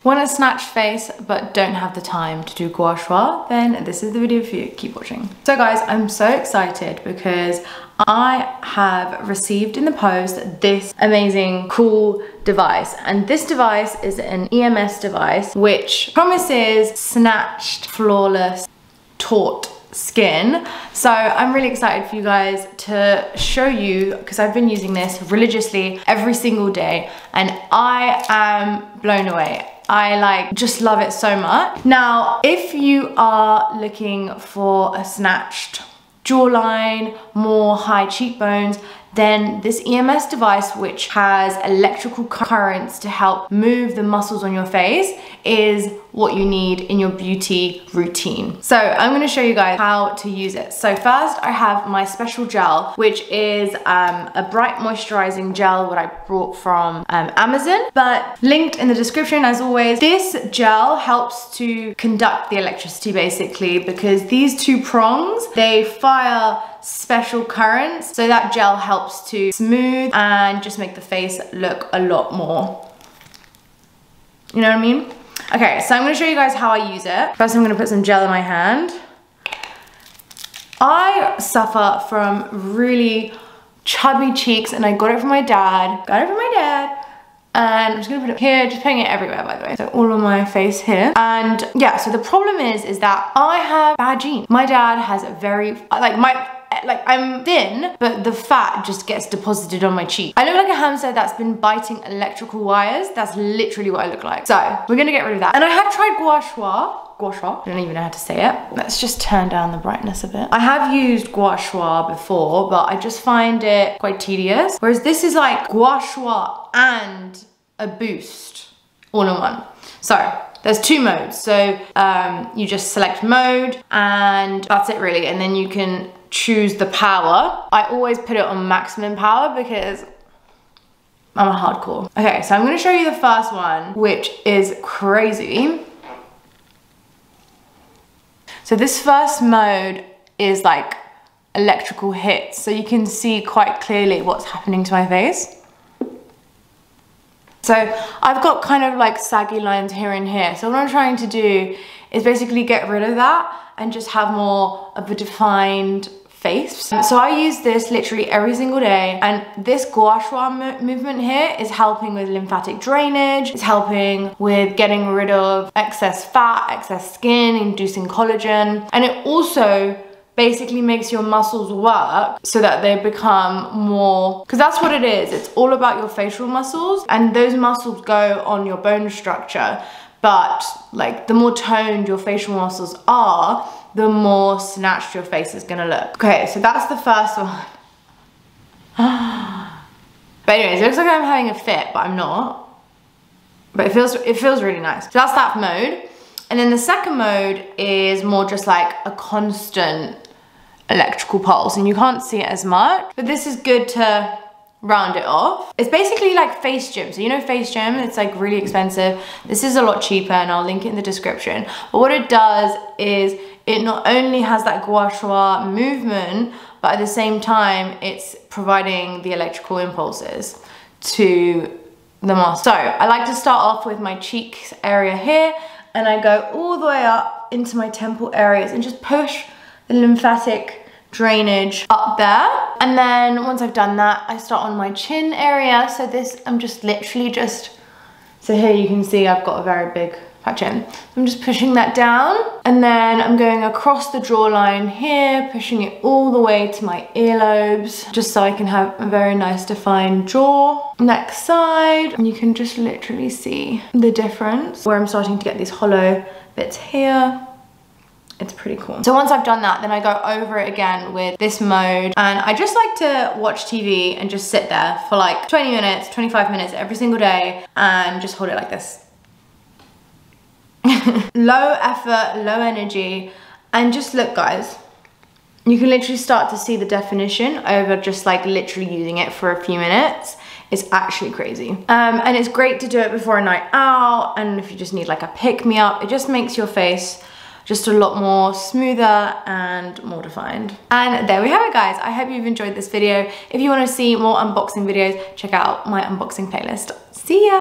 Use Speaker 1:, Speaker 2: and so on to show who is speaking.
Speaker 1: Want a snatched face but don't have the time to do Gua Shua? Then this is the video for you. Keep watching. So guys, I'm so excited because I have received in the post this amazing, cool device. And this device is an EMS device which promises snatched, flawless, taut skin. So I'm really excited for you guys to show you, because I've been using this religiously every single day and I am blown away. I just love it so much. Now, if you are looking for a snatched jawline, more high cheekbones, then this EMS device, which has electrical currents to help move the muscles on your face, is what you need in your beauty routine. So I'm gonna show you guys how to use it. So first I have my special gel, which is a bright moisturizing gel, what I brought from Amazon, but linked in the description as always. This gel helps to conduct the electricity basically, because these two prongs, they fire special currents, so that gel helps to smooth and just make the face look a lot more, you know what I mean? Okay, so I'm gonna show you guys how I use it. First I'm gonna put some gel in my hand. I suffer from really chubby cheeks and I got it from my dad. And I'm just gonna put it here, just putting it everywhere by the way. So all on my face here. And yeah, so the problem is that I have bad genes. My dad has a very, I'm thin, but the fat just gets deposited on my cheek. I look like a hamster that's been biting electrical wires. That's literally what I look like. So we're gonna get rid of that. And I have tried Gua Shua. I don't even know how to say it. Let's just turn down the brightness a bit. I have used Gua Shua before, but I just find it quite tedious. Whereas this is like Gua Shua and a boost all in one. So there's two modes. So you just select mode and that's it really. And then you can choose the power. I always put it on maximum power because I'm a hardcore. Okay, so I'm gonna show you the first one, which is crazy. So this first mode is like electrical hits. So you can see quite clearly what's happening to my face. So I've got kind of like saggy lines here and here. So what I'm trying to do is basically get rid of that and just have more of a defined face. So I use this literally every single day, and this Gua Shua movement here is helping with lymphatic drainage. It's helping with getting rid of excess fat, excess skin, inducing collagen, and it also basically makes your muscles work so that they become more, because that's what it is. It's all about your facial muscles, and those muscles go on your bone structure. But like the more toned your facial muscles are, the more snatched your face is gonna look. Okay, so that's the first one. But anyways, it looks like I'm having a fit, but I'm not. But it feels really nice. So that's that mode. And then the second mode is more just like a constant electrical pulse, and you can't see it as much, but this is good to round it off. It's basically like face gym. So you know face gym, it's like really expensive. This is a lot cheaper and I'll link it in the description. But what it does is it not only has that Gua Shua movement, but at the same time it's providing the electrical impulses to the muscle. So I like to start off with my cheeks area here, and I go all the way up into my temple areas and just push the lymphatic drainage up there. And then once I've done that, I start on my chin area. So this, I'm just literally so here you can see I've got a very big fat chin. I'm just pushing that down, and then I'm going across the jawline here, pushing it all the way to my earlobes, just so I can have a very nice defined jaw. Next side, and you can just literally see the difference where I'm starting to get these hollow bits here. It's pretty cool. So once I've done that, then I go over it again with this mode, and I just like to watch TV and just sit there for like 20 minutes, 25 minutes every single day and just hold it like this. Low effort, low energy, and just look guys, you can literally start to see the definition over just like literally using it for a few minutes. It's actually crazy. And it's great to do it before a night out, and if you just need like a pick-me-up, it just makes your face just a lot more smoother and more defined. And there we have it guys. I hope you've enjoyed this video. If you want to see more unboxing videos, check out my unboxing playlist. See ya!